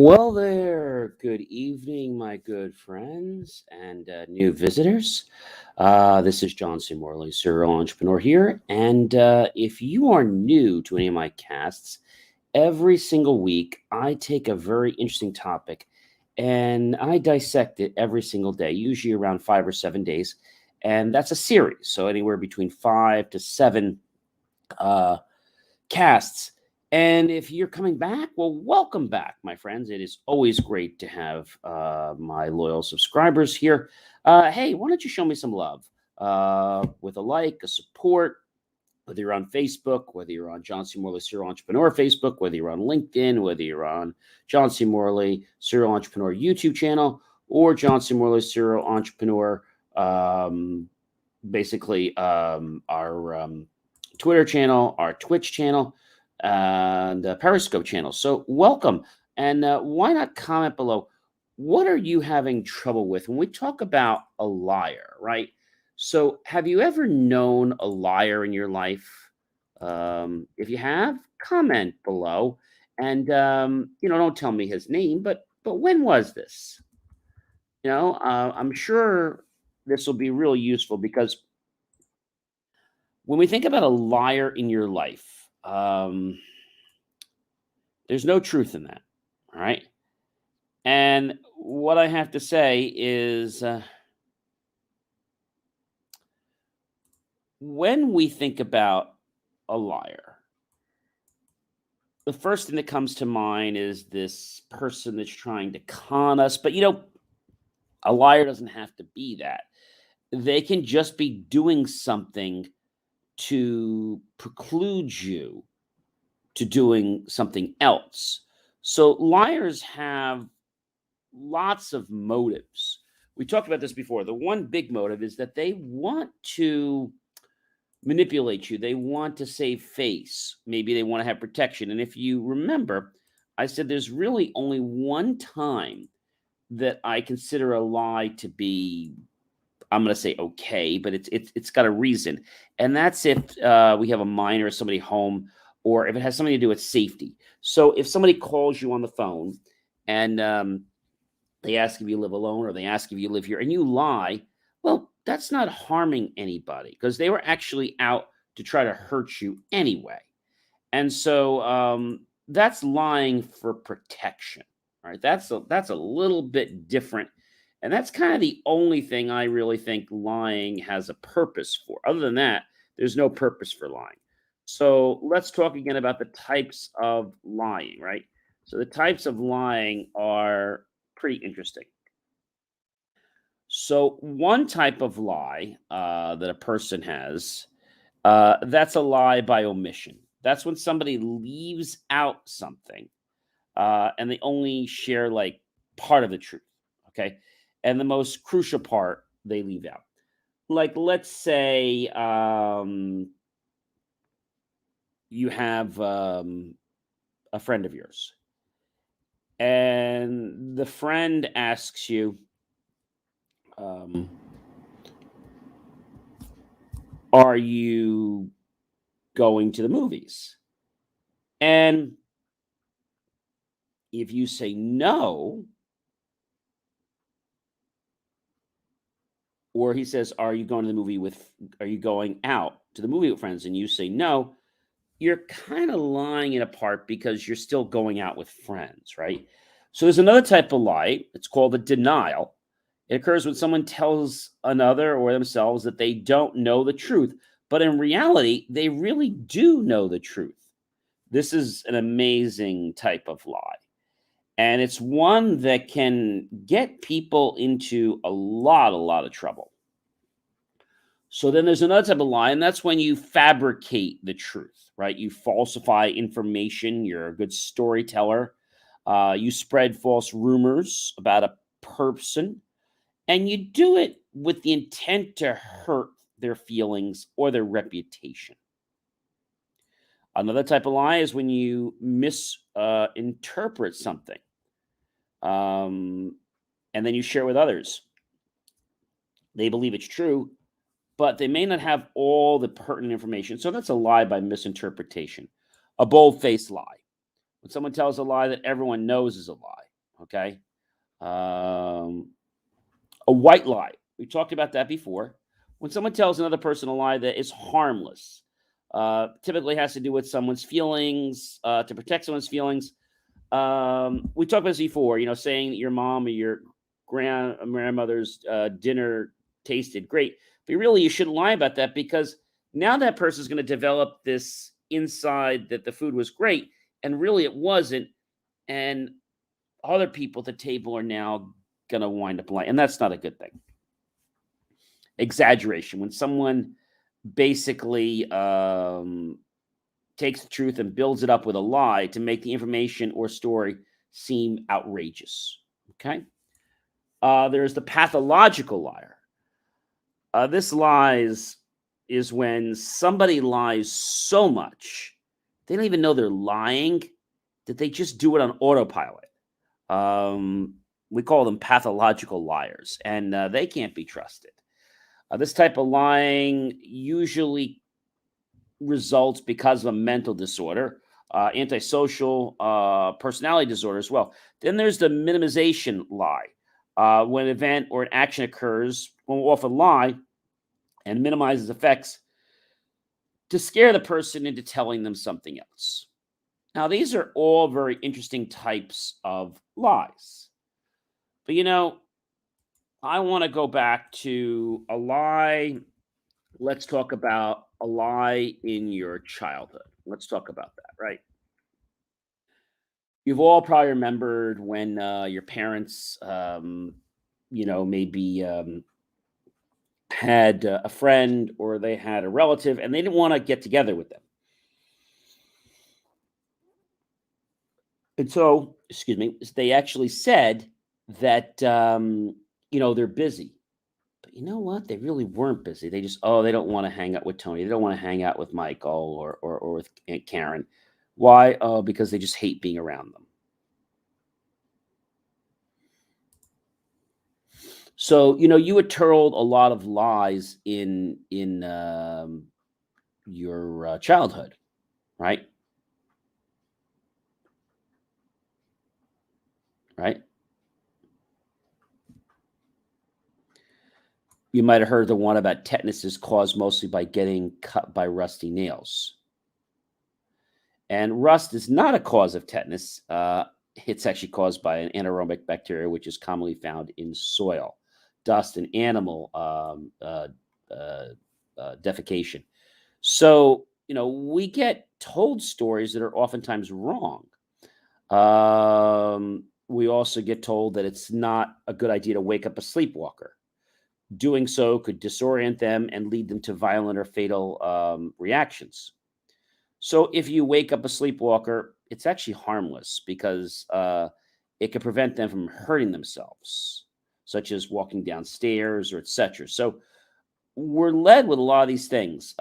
Well, there. Good evening, my good friends and new visitors. This is John C. Morley, serial entrepreneur here. And if you are new to any of my casts, every single week I take a very interesting topic and I dissect it every single day, usually around 5 or 7 days. And that's a series. So anywhere between 5 to 7 uh, casts. And if you're coming back, well, welcome back, my friends. It is always great to have my loyal subscribers here. Hey, why don't you show me some love with a like, a support, whether you're on Facebook, whether you're on John C. Morley Serial Entrepreneur Facebook, whether you're on LinkedIn, whether you're on John C. Morley Serial Entrepreneur YouTube channel, or John C. Morley Serial Entrepreneur, um, basically our Twitter channel, our Twitch channel, and Periscope channel. So welcome. And why not comment below? What are you having trouble with when we talk about a liar, right? So have you ever known a liar in your life? If you have, comment below. And, don't tell me his name, but when was this? I'm sure this will be real useful because when we think about a liar in your life, there's no truth in that. All right. And what I have to say is when we think about a liar, the first thing that comes to mind is this person that's trying to con us. But, a liar doesn't have to be that. They can just be doing something to preclude you to doing something else. So liars have lots of motives. We talked about this before. The one big motive is that they want to manipulate you. They want to save face. Maybe they want to have protection. And if you remember, I said there's really only one time that I consider a lie to be, I'm going to say okay, but it's got a reason, and that's if we have a minor or somebody home, or if it has something to do with safety. So if somebody calls you on the phone and they ask if you live alone or they ask if you live here and you lie, well, that's not harming anybody because they were actually out to try to hurt you anyway. And so that's lying for protection. All right. That's a little bit different. And that's kind of the only thing I really think lying has a purpose for. Other than that, there's no purpose for lying. So let's talk again about the types of lying, right? So the types of lying are pretty interesting. So one type of lie that a person has, that's a lie by omission. That's when somebody leaves out something and they only share like part of the truth. Okay. And the most crucial part they leave out. Like, let's say you have a friend of yours, and the friend asks you, um, are you going to the movies? And if you say no, or he says, are you going to the movie with, are you going out to the movie with friends? And you say no, you're kind of lying in a part because you're still going out with friends, right? So there's another type of lie. It's called a denial. It occurs when someone tells another or themselves that they don't know the truth, but in reality, they really do know the truth. This is an amazing type of lie. And it's one that can get people into a lot of trouble. So then there's another type of lie, and that's when you fabricate the truth, right? You falsify information. You're a good storyteller. You spread false rumors about a person, and you do it with the intent to hurt their feelings or their reputation. Another type of lie is when you misinterpret something, and then you share with others. They believe it's true, but they may not have all the pertinent information. So that's a lie by misinterpretation. A bold-faced lie. When someone tells a lie that everyone knows is a lie. Okay. Um, a white lie. We talked about that before. When someone tells another person a lie that is harmless, typically has to do with someone's feelings, to protect someone's feelings. We talked about this before, saying that your mom or your grandmother's dinner tasted great. But really, you shouldn't lie about that, because now that person's going to develop this inside that the food was great, and really it wasn't. And other people at the table are now going to wind up lying. And that's not a good thing. Exaggeration. When someone basically takes the truth and builds it up with a lie to make the information or story seem outrageous. Okay. There's the pathological liar. This lies is when somebody lies so much they don't even know they're lying, that they just do it on autopilot. Um, we call them pathological liars, and they can't be trusted. This type of lying usually results because of a mental disorder, antisocial personality disorder as well. Then there's the minimization lie. When an event or an action occurs, we'll often lie and minimize its effects to scare the person into telling them something else. Now, these are all very interesting types of lies. But I want to go back to a lie. Let's talk about a lie in your childhood. Let's talk about that, right? You've all probably remembered when your parents, maybe had a friend, or they had a relative and they didn't want to get together with them. And so, excuse me, they actually said that, they're busy. But you know what? They really weren't busy. They just, oh, they don't want to hang out with Tony. They don't want to hang out with Michael, or with Aunt Karen. Why? Oh, because they just hate being around them. So, you were told a lot of lies in your childhood, right? Right? You might have heard the one about tetanus is caused mostly by getting cut by rusty nails. And rust is not a cause of tetanus. It's actually caused by an anaerobic bacteria, which is commonly found in soil, dust, and animal uh, defecation. So, we get told stories that are oftentimes wrong. We also get told that it's not a good idea to wake up a sleepwalker. Doing so could disorient them and lead them to violent or fatal reactions. So if you wake up a sleepwalker, it's actually harmless, because it can prevent them from hurting themselves, such as walking downstairs or etc. So we're led with a lot of these things.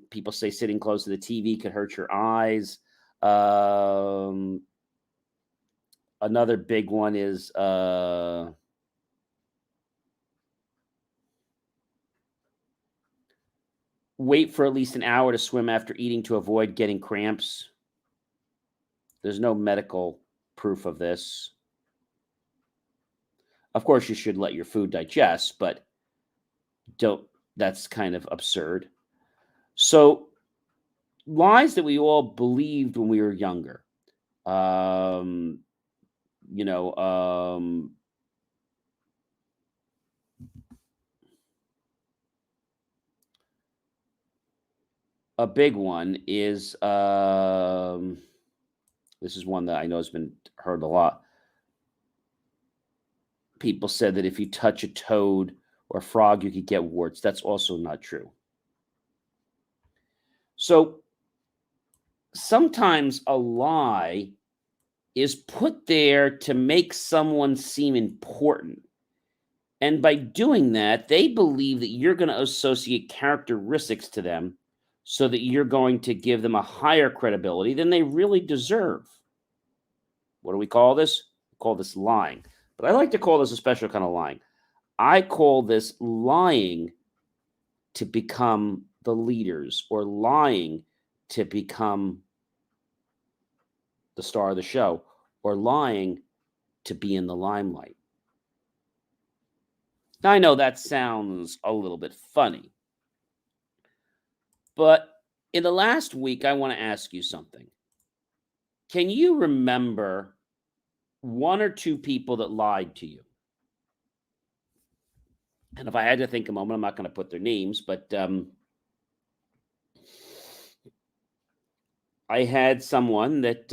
People say sitting close to the TV could hurt your eyes. Um, Another big one is wait for at least an hour to swim after eating to avoid getting cramps. There's no medical proof of this. Of course, you should let your food digest, but don't. That's kind of absurd. So, lies that we all believed when we were younger. Um, you know, um, a big one is, this is one that I know has been heard a lot. People said that if you touch a toad or frog, you could get warts. That's also not true. So sometimes a lie is put there to make someone seem important. And by doing that, they believe that you're going to associate characteristics to them, so that you're going to give them a higher credibility than they really deserve. What do we call this? We call this lying. But I like to call this a special kind of lying. I call this lying to become the leaders, or lying to become the star of the show, or lying to be in the limelight. Now, I know that sounds a little bit funny, but in the last week, I want to ask you something. Can you remember one or two people that lied to you? And if I had to think a moment, I'm not going to put their names, but I had someone that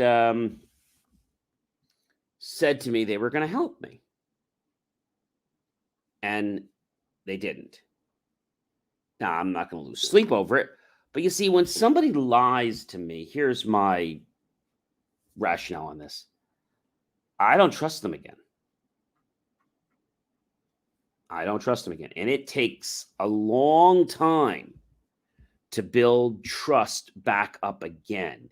said to me they were going to help me, and they didn't. Now, I'm not going to lose sleep over it, but you see, when somebody lies to me, here's my rationale on this. I don't trust them again. I don't trust them again. And it takes a long time to build trust back up again.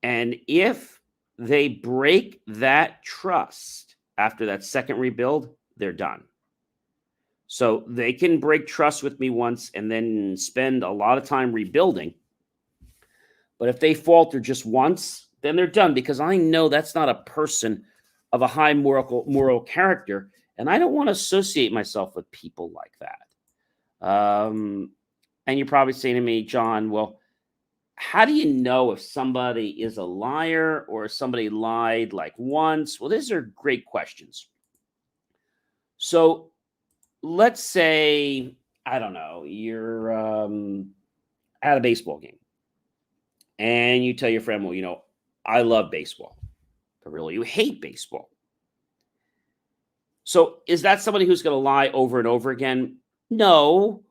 And if they break that trust after that second rebuild, they're done. So they can break trust with me once and then spend a lot of time rebuilding. But if they falter just once, then they're done, because I know that's not a person of a high moral character, and I don't want to associate myself with people like that. And you're probably saying to me, John, well, how do you know if somebody is a liar or if somebody lied like once? Well, these are great questions. So let's say, I don't know, you're at a baseball game and you tell your friend, well, I love baseball, but really you hate baseball. So is that somebody who's going to lie over and over again? No.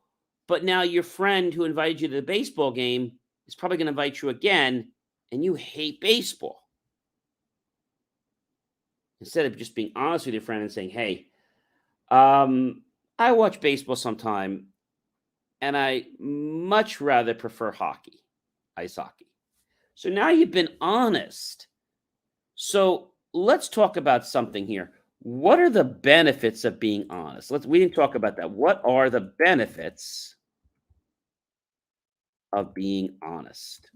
But now your friend who invited you to the baseball game is probably going to invite you again, and you hate baseball. Instead of just being honest with your friend and saying, hey, I watch baseball sometime, and I much rather prefer ice hockey. So now you've been honest. So let's talk about something here. What are the benefits of being honest? We didn't talk about that. What are the benefits of being honest?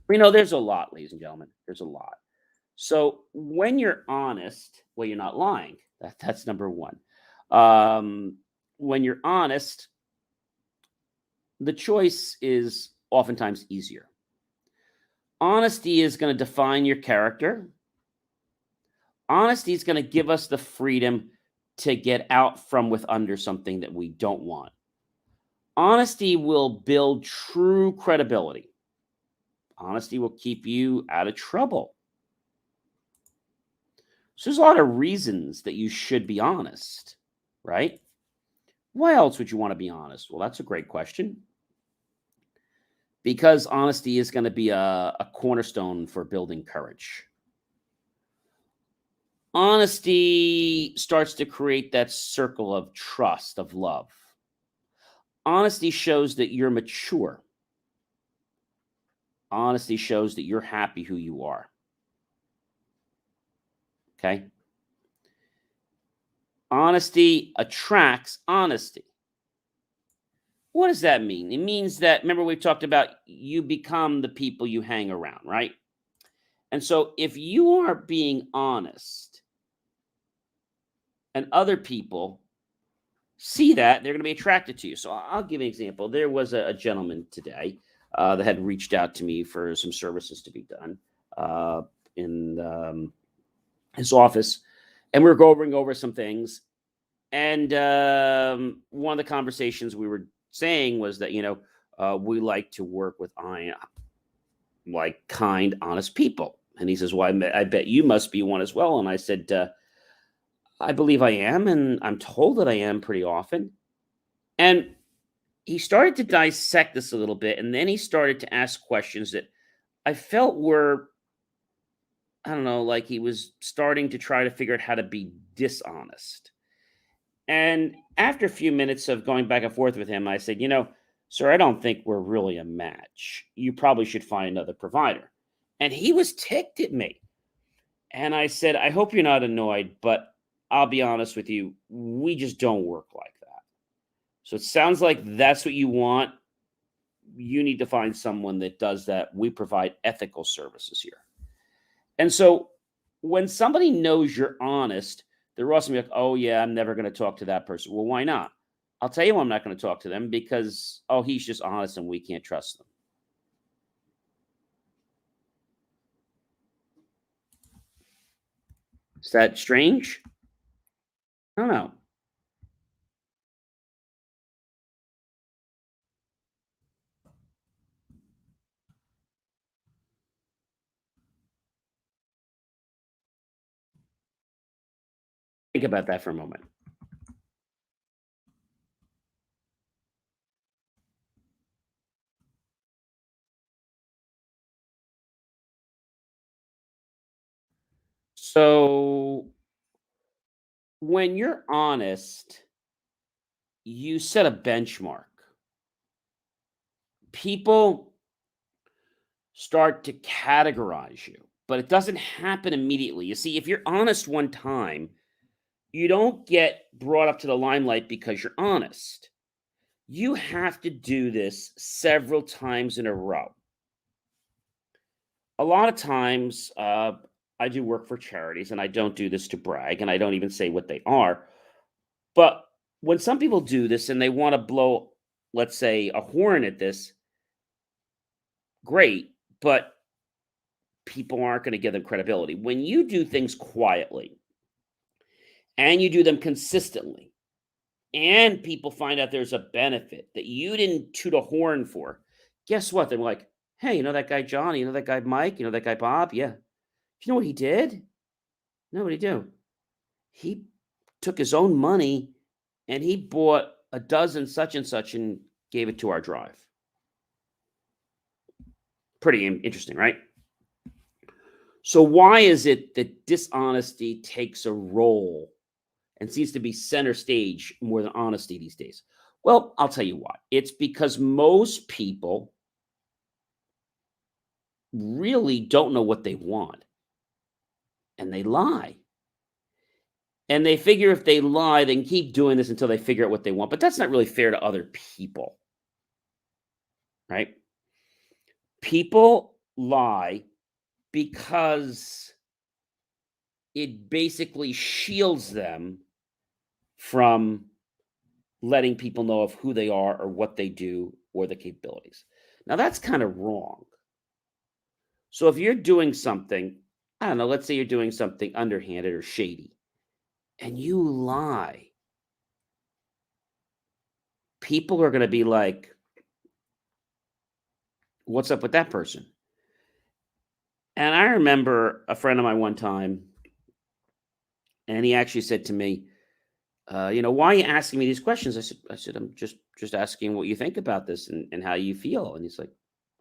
There's a lot, ladies and gentlemen. There's a lot. So when you're honest, well, you're not lying. That's number one. When you're honest, the choice is oftentimes easier. Honesty is going to define your character. Honesty is going to give us the freedom to get out from with under something that we don't want. Honesty will build true credibility. Honesty will keep you out of trouble. So there's a lot of reasons that you should be honest, right? Why else would you want to be honest? Well, that's a great question. Because honesty is going to be a cornerstone for building courage. Honesty starts to create that circle of trust, of love. Honesty shows that you're mature. Honesty shows that you're happy who you are. Okay? Honesty attracts honesty. What does that mean? It means that, remember we talked about you become the people you hang around, right? And so if you are being honest and other people see that, they're going to be attracted to you. So I'll give an example. There was a gentleman today that had reached out to me for some services to be done in his office. And we were going over some things. And one of the conversations we were saying was that, we like to work with kind, honest people. And he says, well, I bet you must be one as well. And I said, I believe I am. And I'm told that I am pretty often. And he started to dissect this a little bit. And then he started to ask questions that I felt were, I don't know, like he was starting to try to figure out how to be dishonest. And after a few minutes of going back and forth with him, I said, sir, I don't think we're really a match. You probably should find another provider. And he was ticked at me. And I said, I hope you're not annoyed, but I'll be honest with you. We just don't work like that. So it sounds like that's what you want. You need to find someone that does that. We provide ethical services here. And so when somebody knows you're honest, they're also gonna be like, "Oh, yeah, I'm never gonna talk to that person." Well, why not? I'll tell you why I'm not gonna talk to them because, oh, he's just honest and we can't trust them. Is that strange? I don't know. Think about that for a moment. So, when you're honest, you set a benchmark. People start to categorize you, but it doesn't happen immediately. You see, if you're honest one time, you don't get brought up to the limelight because you're honest. You have to do this several times in a row. A lot of times, I do work for charities, and I don't do this to brag, and I don't even say what they are. But when some people do this and they want to blow, let's say, a horn at this, great, but people aren't going to give them credibility. When you do things quietly and you do them consistently, and people find out there's a benefit that you didn't toot a horn for, guess what? They're like, hey, you know that guy Johnny, you know that guy Mike, you know that guy Bob? Yeah. You know what he did? No, what did he do? He took his own money and he bought a dozen such and such and gave it to our drive. Pretty interesting, right? So, why is it that dishonesty takes a role and seems to be center stage more than honesty these days? Well, I'll tell you why. It's because most people really don't know what they want and they lie. And they figure if they lie, they can keep doing this until they figure out what they want. But that's not really fair to other people, right? People lie because it basically shields them from letting people know of who they are or what they do or the capabilities. Now, that's kind of wrong. So, if you're doing something, I don't know, let's say you're doing something underhanded or shady, and you lie, people are going to be like, what's up with that person? And I remember a friend of mine one time, and he actually said to me, why are you asking me these questions? I said, I'm just asking what you think about this and how you feel. And he's like,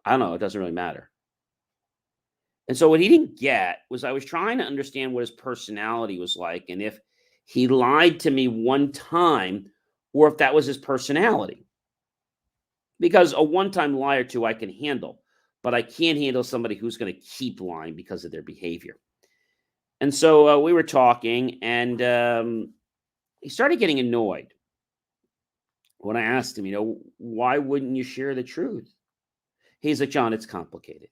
I don't know, it doesn't really matter. And so what he didn't get was I was trying to understand what his personality was like and if he lied to me one time or if that was his personality. Because a one-time lie or two I can handle, but I can't handle somebody who's going to keep lying because of their behavior. And so we were talking, and he started getting annoyed when I asked him, why wouldn't you share the truth? He's like, John, it's complicated.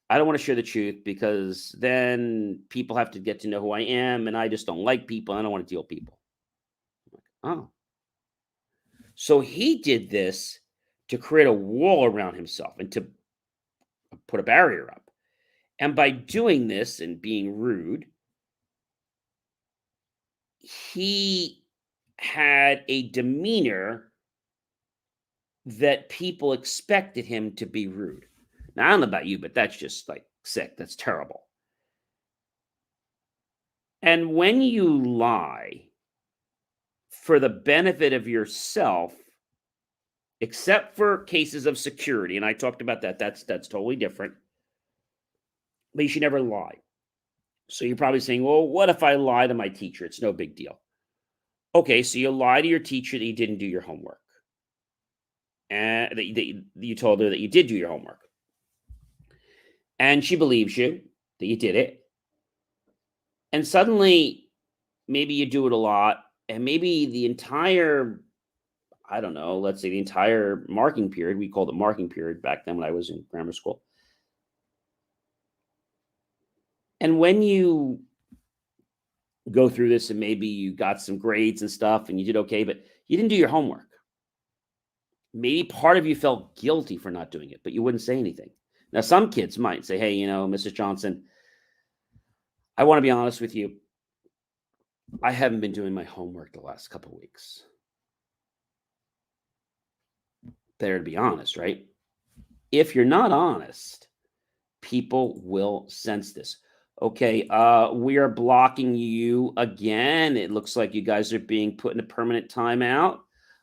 I don't want to share the truth because then people have to get to know who I am, and I just don't like people. I don't want to deal with people. Oh, so he did this to create a wall around himself and to put a barrier up. And by doing this and being rude, he had a demeanor that people expected him to be rude. Now, I don't know about you, but that's just like sick. That's terrible. And when you lie for the benefit of yourself, except for cases of security, and I talked about that, that's totally different. But you should never lie. So you're probably saying, well, what if I lie to my teacher? It's no big deal. Okay, so you lie to your teacher that you didn't do your homework. And that you told her that you did do your homework. And she believes you that you did it. And suddenly, maybe you do it a lot, and maybe the entire, I don't know, let's say the entire marking period, we called it marking period back then when I was in grammar school. And when you go through this and maybe you got some grades and stuff and you did okay, but you didn't do your homework. Maybe part of you felt guilty for not doing it, but you wouldn't say anything. Now, some kids might say, hey, Mrs. Johnson, I want to be honest with you. I haven't been doing my homework the last couple of weeks. Better to be honest, right? If you're not honest, people will sense this. Okay, we are blocking you again. It looks like you guys are being put in a permanent timeout.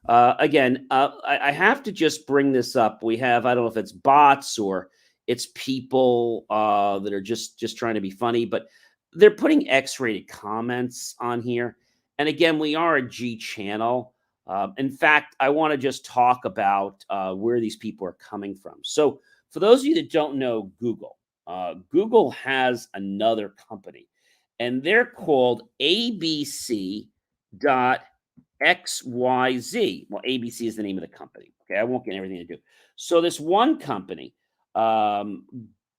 Again, I have to just bring this up. We have, I don't know if it's bots or it's people that are just trying to be funny, but they're putting X-rated comments on here. And again, we are a G channel. In fact, I want to just talk about where these people are coming from. So, for those of you that don't know Google, Google has another company, and they're called ABC XYZ. Well, ABC is the name of the company. Okay, I won't get everything to do. So this one company, um,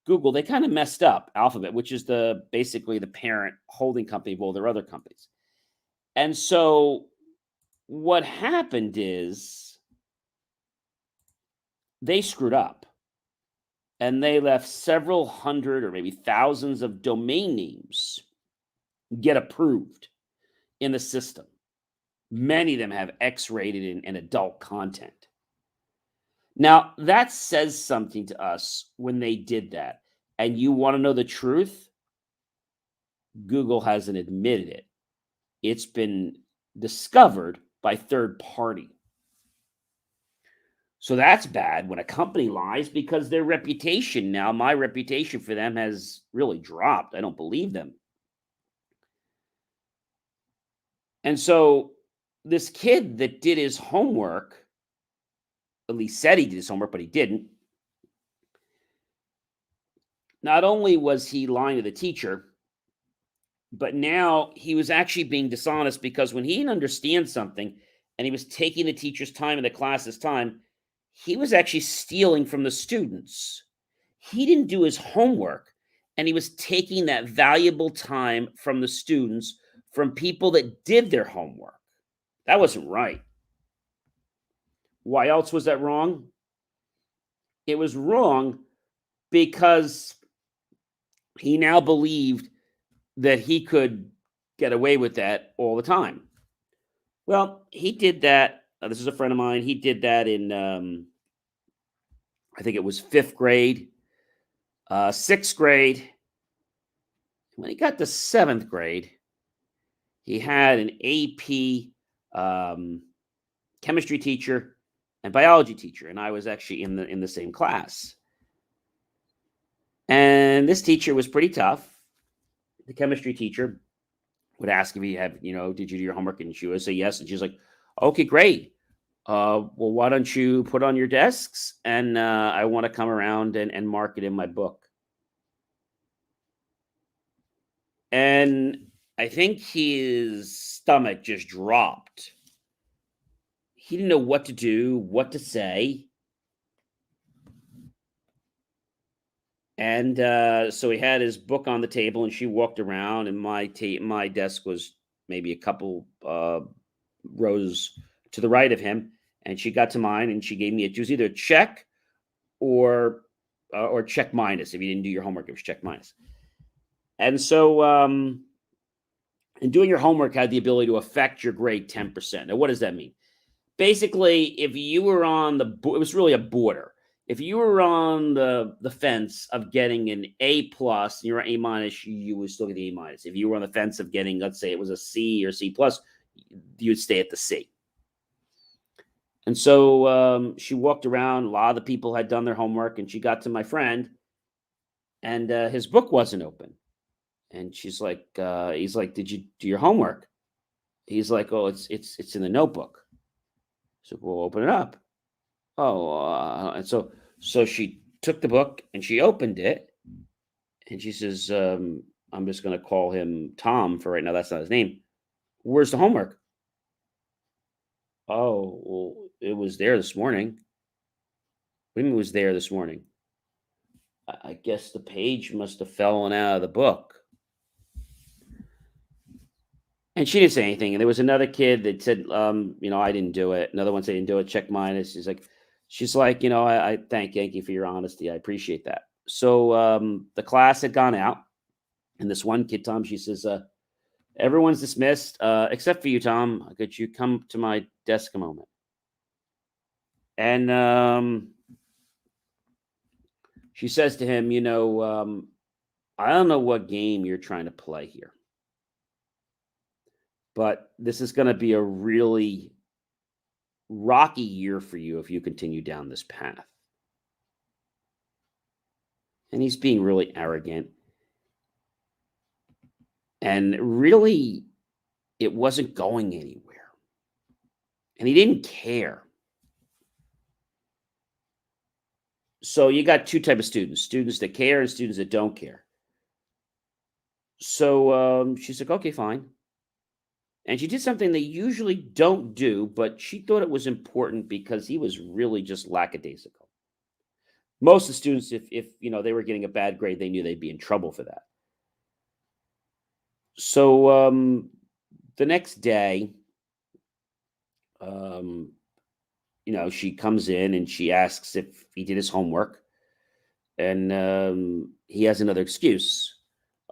Google, they kind of messed up Alphabet, which is the basically the parent holding company of all their other companies. And so what happened is they screwed up and they left several hundred or maybe thousands of domain names get approved in the system. Many of them have X rated and adult content. Now, that says something to us when they did that. And you want to know the truth? Google hasn't admitted it. It's been discovered by third party. So that's bad when a company lies because their reputation now, my reputation for them has really dropped. I don't believe them. And so this kid that did his homework, at least said he did his homework, but he didn't. Not only was he lying to the teacher, but now he was actually being dishonest because when he didn't understand something and he was taking the teacher's time and the class's time, he was actually stealing from the students. He didn't do his homework and he was taking that valuable time from the students, from people that did their homework. That wasn't right. Why else was that wrong? It was wrong because he now believed that he could get away with that all the time. Well, he did that. This is a friend of mine. He did that in, I think it was fifth grade, sixth grade. When he got to seventh grade, he had an AP chemistry teacher and biology teacher, and I was actually in the same class. And this teacher was pretty tough. The chemistry teacher would ask if he had, did you do your homework? And she would say yes. And she's like, okay, great. Well, why don't you put on your desks? And I want to come around and mark it in my book. And I think his stomach just dropped. He didn't know what to do, what to say. And so he had his book on the table, and she walked around, and my desk was maybe a couple rows to the right of him, and she got to mine, and she gave me it was either a check or check minus. If you didn't do your homework, it was check minus. And so, and doing your homework had the ability to affect your grade 10%. Now, what does that mean? Basically, if you were on it was really a border. If you were on the fence of getting an A plus and you're an A minus, you would still get the A minus. If you were on the fence of getting, let's say it was a C or C plus, you would stay at the C. And so she walked around. A lot of the people had done their homework, and she got to my friend, and his book wasn't open. And she's like, he's like, "Did you do your homework?" He's like, "Oh, it's in the notebook." So we'll open it up. Oh, and so she took the book and she opened it, and she says, "I'm just going to call him Tom for right now. That's not his name. Where's the homework?" Oh, well, it was there this morning. What do you mean it was there this morning? I guess the page must have fallen out of the book. And she didn't say anything. And there was another kid that said, I didn't do it. Another one said, I didn't do it. Check mine. She's like, I thank you for your honesty. I appreciate that. So the class had gone out, and this one kid, Tom, she says, everyone's dismissed except for you, Tom. Could you come to my desk a moment? And she says to him, I don't know what game you're trying to play here, but this is going to be a really rocky year for you if you continue down this path. And he's being really arrogant. And really, it wasn't going anywhere. And he didn't care. So you got two type of students that care and students that don't care. So she's like, okay, fine. And she did something they usually don't do, but she thought it was important because he was really just lackadaisical. Most of the students, if they were getting a bad grade, they knew they'd be in trouble for that. So the next day, um, she comes in and she asks if he did his homework, and he has another excuse.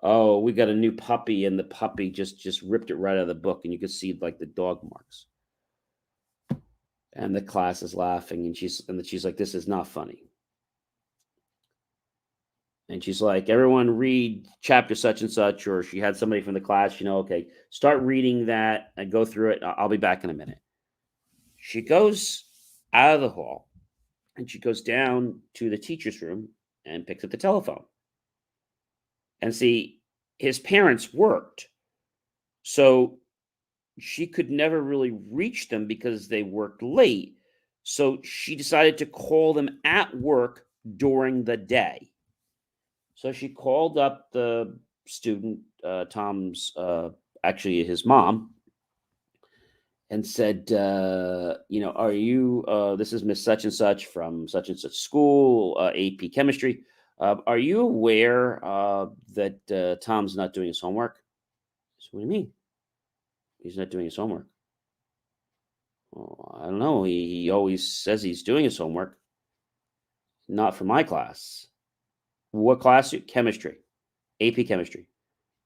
Oh, we got a new puppy, and the puppy just ripped it right out of the book, and you could see like the dog marks. And the class is laughing, and she's like, "This is not funny." And she's like, "Everyone read chapter such and such," or she had somebody from the class, okay, start reading that and go through it. I'll be back in a minute. She goes out of the hall and she goes down to the teacher's room and picks up the telephone. And see, his parents worked. So she could never really reach them because they worked late. So she decided to call them at work during the day. So she called up the student, Tom's, actually his mom, and said, are you, this is Miss Such and Such from such and such school, AP chemistry. Are you aware that Tom's not doing his homework? So what do you mean? He's not doing his homework. Well, I don't know. He always says he's doing his homework. Not for my class. What class? Chemistry. AP chemistry.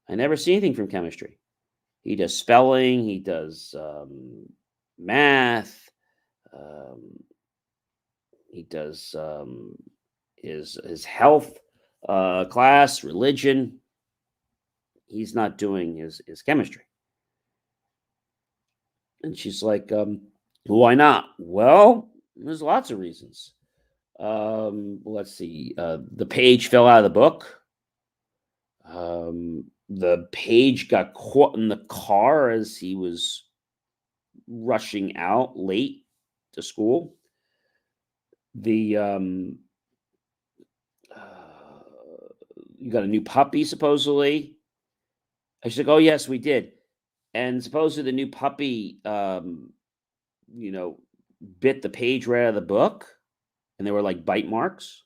I never see anything from chemistry. He does spelling. He does math. Um, he does his health class, religion. He's not doing his chemistry. And she's like, why not? Well, there's lots of reasons. Let's see. The page fell out of the book. The page got caught in the car as he was rushing out late to school. The you got a new puppy supposedly. I she's like, oh yes, we did. And supposedly the new puppy, you know, bit the page right out of the book, and there were like bite marks.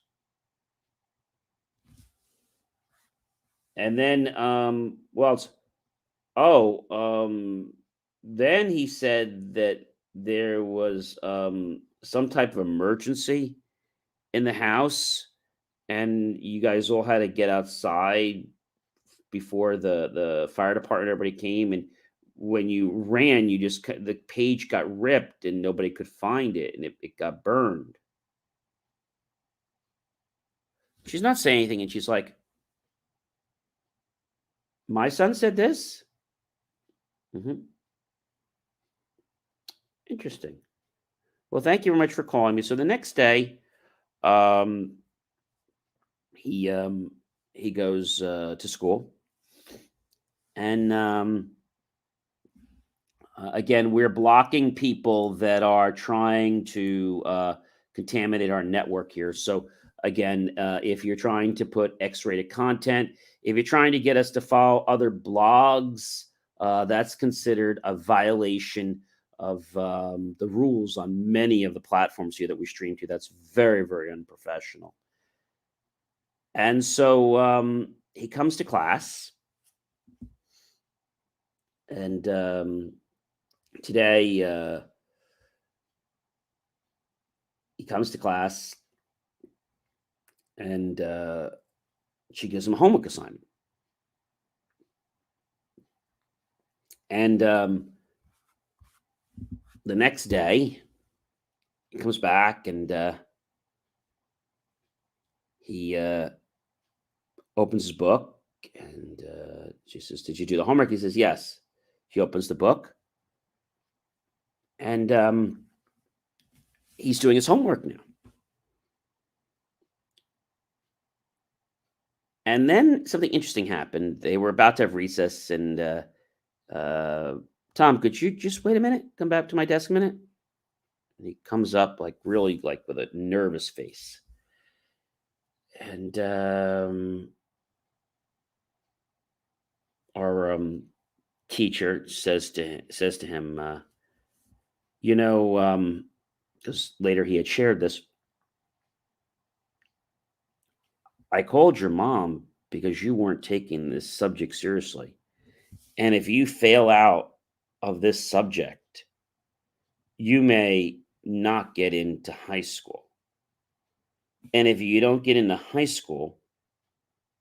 And then, well, oh, then he said that there was some type of emergency in the house, and you guys all had to get outside before the fire department. Everybody came, and when you ran, the page got ripped, and nobody could find it, and it got burned. She's not saying anything, and she's like, "My son said this." Hmm. Interesting. Well, thank you very much for calling me. So the next day, um, he um, he goes to school, and again, we're blocking people that are trying to contaminate our network here. So again, if you're trying to put X-rated content, if you're trying to get us to follow other blogs, that's considered a violation of the rules on many of the platforms here that we stream to. That's very, very unprofessional. And so he comes to class, And today he comes to class and she gives him a homework assignment. And the next day he comes back and he opens his book and she says, "Did you do the homework?" He says, "Yes." She opens the book and he's doing his homework now. And then something interesting happened. They were about to have recess, and uh, Tom, could you just wait a minute? Come back to my desk a minute. And he comes up like really like with a nervous face, and our teacher says to him, you know, because later he had shared this. I called your mom because you weren't taking this subject seriously, and if you fail out of this subject, you may not get into high school. And if you don't get into high school,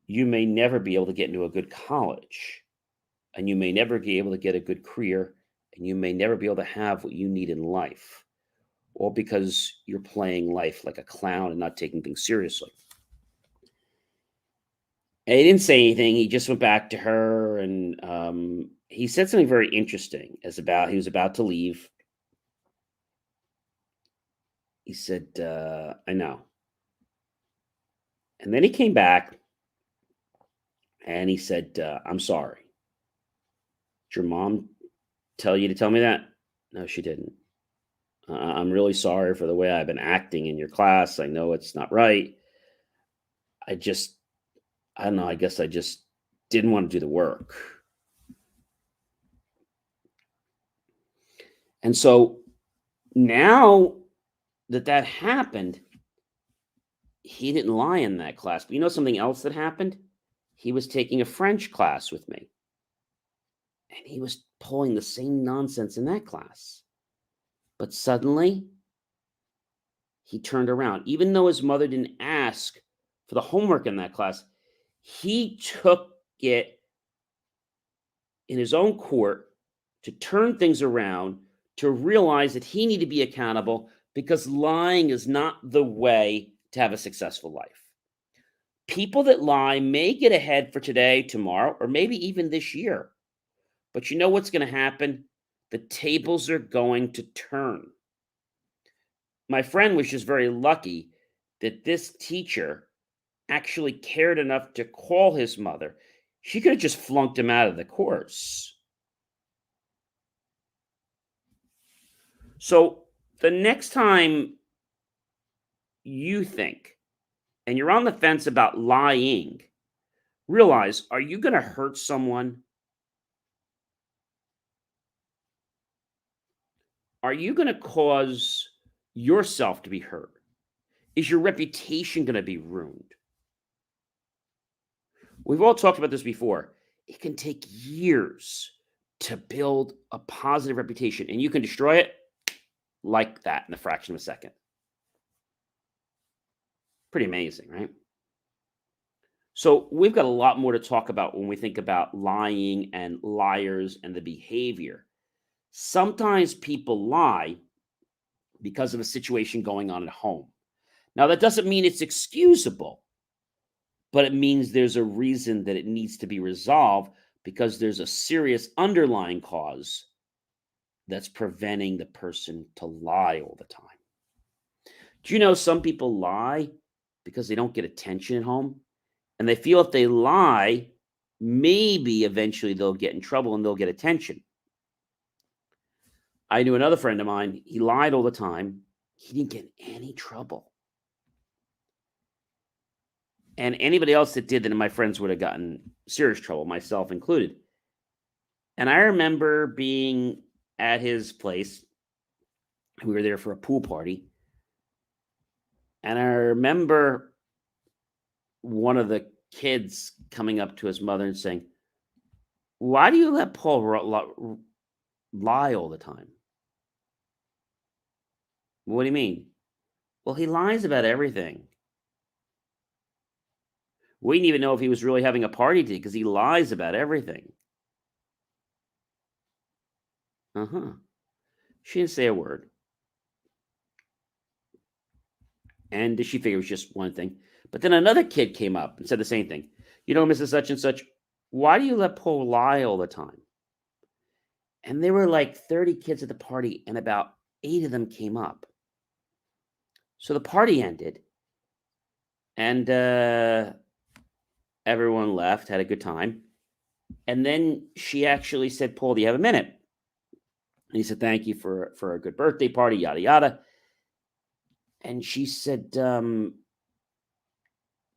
you may never be able to get into a good college. And you may never be able to get a good career. And you may never be able to have what you need in life. All because you're playing life like a clown and not taking things seriously. And he didn't say anything. He just went back to her and he said something very interesting as about he was about to leave. He said, I know. And then he came back and he said, I'm sorry. Did your mom tell you to tell me that? No, she didn't. I'm really sorry for the way I've been acting in your class. I know it's not right. I just, I don't know. I guess I just didn't want to do the work. And so now that that happened, he didn't lie in that class. But you know something else that happened? He was taking a French class with me, and he was pulling the same nonsense in that class. But suddenly, he turned around. Even though his mother didn't ask for the homework in that class, he took it in his own court to turn things around, to realize that he needed to be accountable because lying is not the way to have a successful life. People that lie may get ahead for today, tomorrow, or maybe even this year. But you know what's going to happen? The tables are going to turn. My friend was just very lucky that this teacher actually cared enough to call his mother. She could have just flunked him out of the course. So the next time you think and you're on the fence about lying, realize, are you going to hurt someone? Are you going to cause yourself to be hurt? Is your reputation going to be ruined? We've all talked about this before. It can take years to build a positive reputation, and you can destroy it like that in a fraction of a second. Pretty amazing, right? So, we've got a lot more to talk about when we think about lying and liars and the behavior. Sometimes people lie because of a situation going on at home. Now, that doesn't mean it's excusable, but it means there's a reason that it needs to be resolved because there's a serious underlying cause that's preventing the person to lie all the time. Do you know some people lie because they don't get attention at home? And they feel if they lie, maybe eventually they'll get in trouble and they'll get attention. I knew another friend of mine, he lied all the time. He didn't get in any trouble. And anybody else that did that, my friends would have gotten serious trouble, myself included. And I remember being at his place. We were there for a pool party. And I remember one of the kids coming up to his mother and saying, Why do you let Paul lie all the time? What do you mean? Well, he lies about everything. We didn't even know if he was really having a party today because he lies about everything. Uh-huh. She didn't say a word. And she figured it was just one thing. But then another kid came up and said the same thing. Mrs. Such and Such, why do you let Paul lie all the time? And there were like 30 kids at the party, and about 8 of them came up. So the party ended, and everyone left, had a good time. And then she actually said, Paul, do you have a minute? And he said, thank you for a good birthday party, yada, yada. And she said, I'm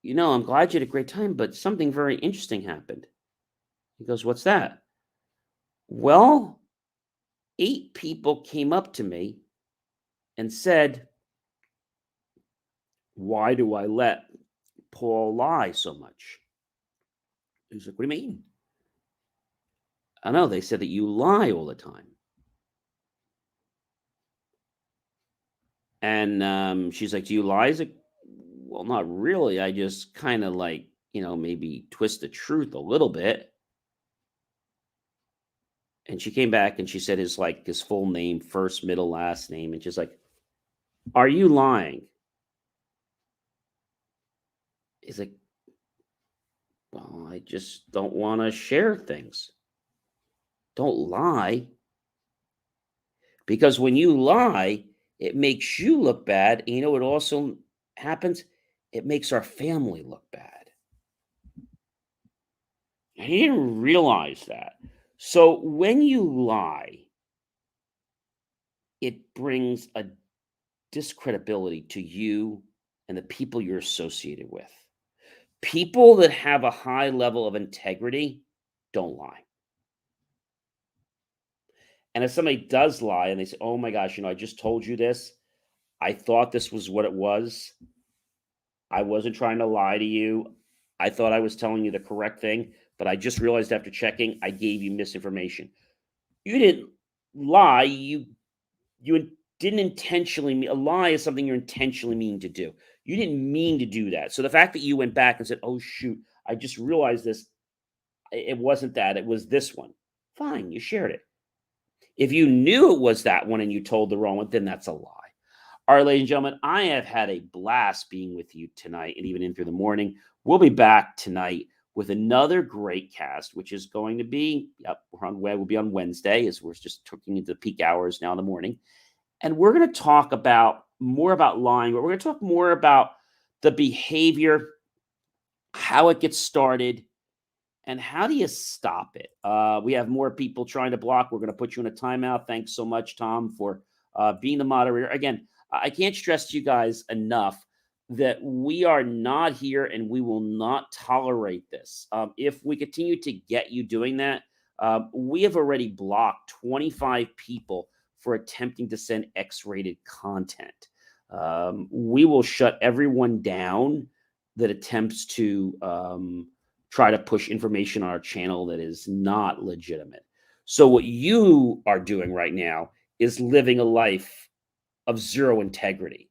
glad you had a great time, but something very interesting happened. He goes, what's that? Well, 8 people came up to me and said, why do I let Paul lie so much? He's like, what do you mean? I know, they said that you lie all the time. And she's like, do you lie? He's like, well, not really. I just kind of like, maybe twist the truth a little bit. And she came back and she said his full name, first, middle, last name. And she's like, are you lying? He's like, well, I just don't want to share things. Don't lie. Because when you lie, it makes you look bad. And you know what also happens? It makes our family look bad. And he didn't realize that. So when you lie, it brings a discredibility to you and the people you're associated with. People that have a high level of integrity don't lie. And if somebody does lie and they say, oh my gosh, I just told you this, I thought this was what it was. I wasn't trying to lie to you. I thought I was telling you the correct thing, but I just realized after checking, I gave you misinformation. You didn't lie. Didn't intentionally mean. A lie is something you're intentionally mean to do. You didn't mean to do that. So the fact that you went back and said, "Oh shoot, I just realized this. It wasn't that. It was this one." Fine, you shared it. If you knew it was that one and you told the wrong one, then that's a lie. All right, ladies and gentlemen, I have had a blast being with you tonight and even in through the morning. We'll be back tonight with another great cast, which is going to be, we'll be on Wednesday as we're just tucking into the peak hours now in the morning. And we're going to talk more about lying, but we're going to talk more about the behavior, how it gets started, and how do you stop it? We have more people trying to block. We're going to put you in a timeout. Thanks so much, Tom, for being the moderator. Again, I can't stress to you guys enough that we are not here and we will not tolerate this. If we continue to get you doing that, we have already blocked 25 people for attempting to send X-rated content. We will shut everyone down that attempts to try to push information on our channel that is not legitimate. So what you are doing right now is living a life of zero integrity.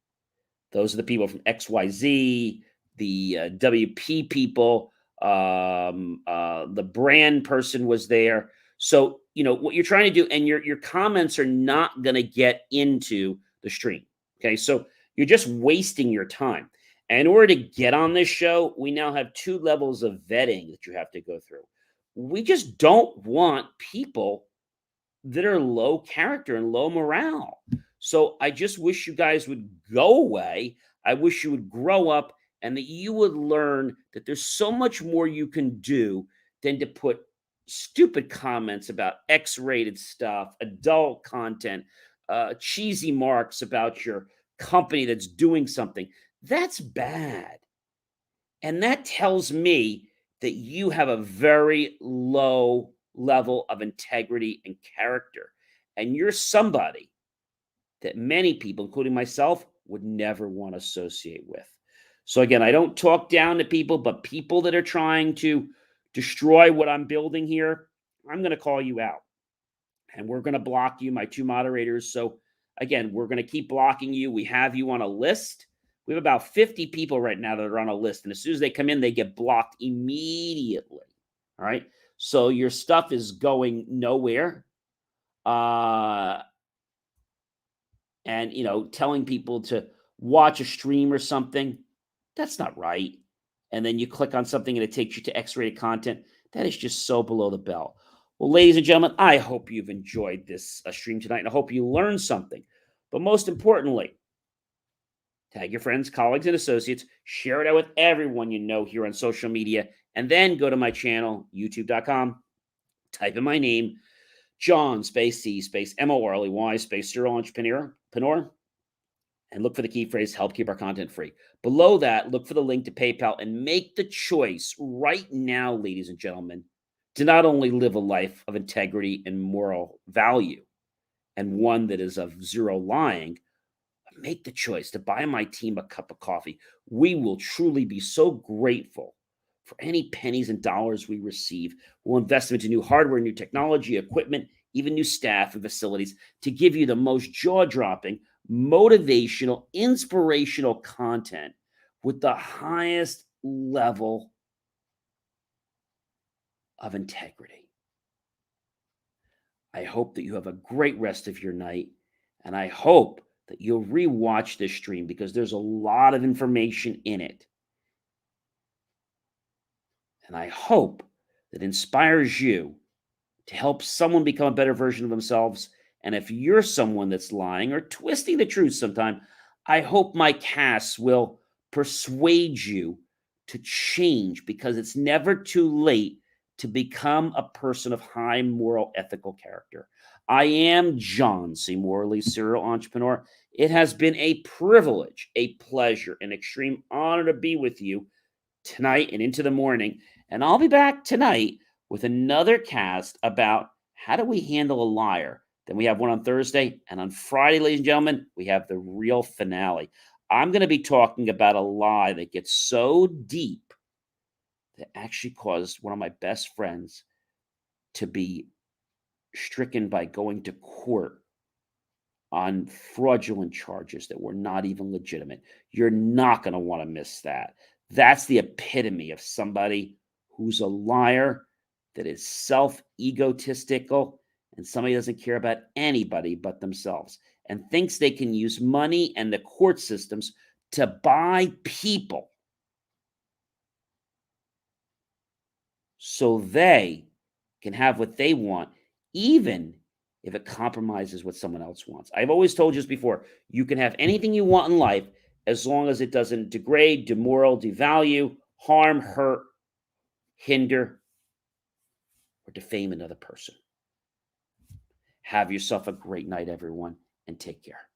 Those are the people from XYZ, the WP people, the brand person was there. So, what you're trying to do, and your comments are not going to get into the stream. Okay. So you're just wasting your time. And in order to get on this show, we now have 2 levels of vetting that you have to go through. We just don't want people that are low character and low morale. So I just wish you guys would go away. I wish you would grow up and that you would learn that there's so much more you can do than to put stupid comments about X-rated stuff, adult content, cheesy marks about your company that's doing something. That's bad. And that tells me that you have a very low level of integrity and character. And you're somebody that many people, including myself, would never want to associate with. So, again, I don't talk down to people, but people that are trying to destroy what I'm building here, I'm going to call you out and we're going to block you, my two moderators. So, again, we're going to keep blocking you. We have you on a list. We have about 50 people right now that are on a list. And as soon as they come in, they get blocked immediately. All right. So your stuff is going nowhere. And, telling people to watch a stream or something, that's not right. And then you click on something and it takes you to X-rated content. That is just so below the belt. Well, ladies and gentlemen, I hope you've enjoyed this stream tonight, and I hope you learned something. But most importantly, tag your friends, colleagues, and associates. Share it out with everyone you know here on social media. And then go to my channel, youtube.com. Type in my name, John, space C, space Morley, space serial entrepreneur, and look for the key phrase, help keep our content free. Below that, look for the link to PayPal and make the choice right now, ladies and gentlemen, to not only live a life of integrity and moral value and one that is of zero lying, but make the choice to buy my team a cup of coffee. We will truly be so grateful for any pennies and dollars we receive. We'll invest them into new hardware, new technology, equipment, even new staff and facilities to give you the most jaw-dropping, motivational, inspirational content with the highest level of integrity. I hope that you have a great rest of your night, and I hope that you'll rewatch this stream because there's a lot of information in it. And I hope that inspires you to help someone become a better version of themselves. And if you're someone that's lying or twisting the truth sometime, I hope my cast will persuade you to change because it's never too late to become a person of high moral, ethical character. I am John C. Morley, serial entrepreneur. It has been a privilege, a pleasure, an extreme honor to be with you tonight and into the morning. And I'll be back tonight with another cast about how do we handle a liar. Then we have one on Thursday. And on Friday, ladies and gentlemen, we have the real finale. I'm going to be talking about a lie that gets so deep that actually caused one of my best friends to be stricken by going to court on fraudulent charges that were not even legitimate. You're not going to want to miss that. That's the epitome of somebody who's a liar, that is self-egotistical, and somebody doesn't care about anybody but themselves and thinks they can use money and the court systems to buy people so they can have what they want, even if it compromises what someone else wants. I've always told you this before. You can have anything you want in life as long as it doesn't degrade, demoral, devalue, harm, hurt, hinder, or defame another person. Have yourself a great night, everyone, and take care.